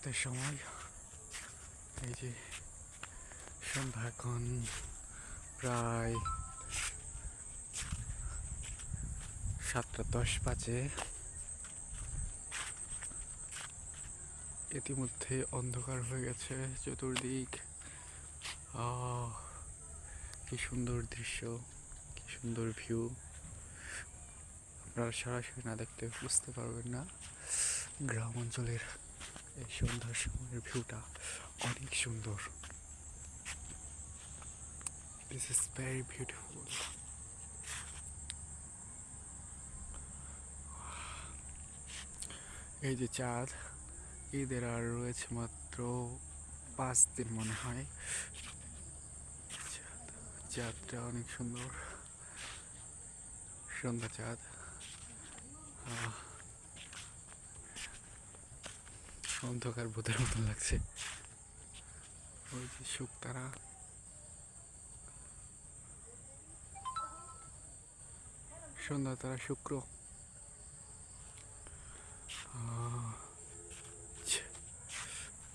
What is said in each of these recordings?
রাতের সময়। এই যে সন্ধ্যা এখন প্রায় 7:10 বাজে। ইতিমধ্যে অন্ধকার হয়ে গেছে চতুর্দিক। কি সুন্দর দৃশ্য, কি সুন্দর ভিউ। আপনারা সরাসরি না দেখতে বুঝতে পারবেন না। গ্রাম অঞ্চলের এই সন্ধ্যার সময়ের ভিউটা অনেক সুন্দর। This is very beautiful. এই যে চাঁদ, ঈদের আর রয়েছে মাত্র 5 দিন মনে হয়। চাঁদটা অনেক সুন্দর, সন্ধ্যা চাঁদ। অন্ধকার ভূতের মতন লাগছে। ওই যে শুকতারা, সন্ধ্যা তারা শুক্র।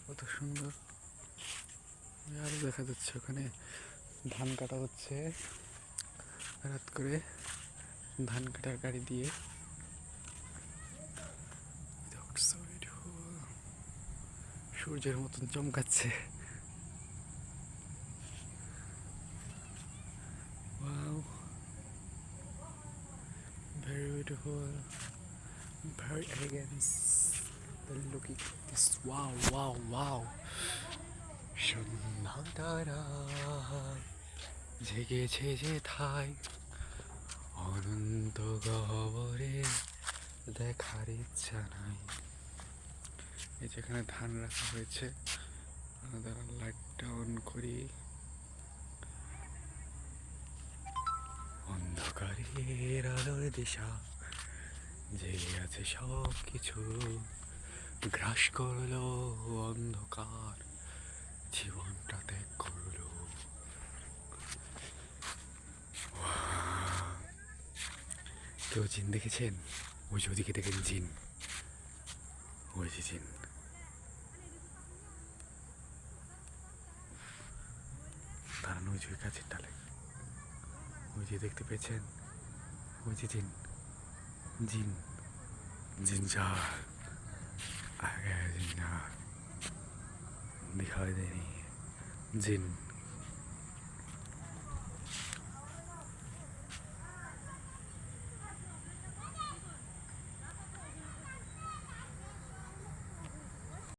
কত সুন্দর। আরো দেখা যাচ্ছে ওখানে ধান কাটা হচ্ছে রাত করে, ধান কাটার গাড়ি দিয়ে। সূর্যের মতন চমকাচ্ছে। Wow, very beautiful, very elegant. Looking at this, wow, wow, wow. সন্ধ্যা তারা জেগেছে যে ঠাই, অনন্ত গহ্বরে দেখার ইচ্ছা নাই। এই যেখানে ধান রাখা হয়েছে, দাঁড়া লাইটটা অন করি। অন্ধকারের আলোর দিশা জেগে আছে সব কিছু, গ্রাস করলো অন্ধকার, জীবনটা ত্যাগ করলো। কেউ জিন দেখেছেন? ওই যে ওদিকে দেখেন জিন, ওই যে জিন। দাঁড়ান, ওই যে গাছের ডালে, ওই যে দেখতে পেয়েছেন, ওই যে জিন, জিন, জিন যা আগে জিন না दिखाई दे रही है जिन।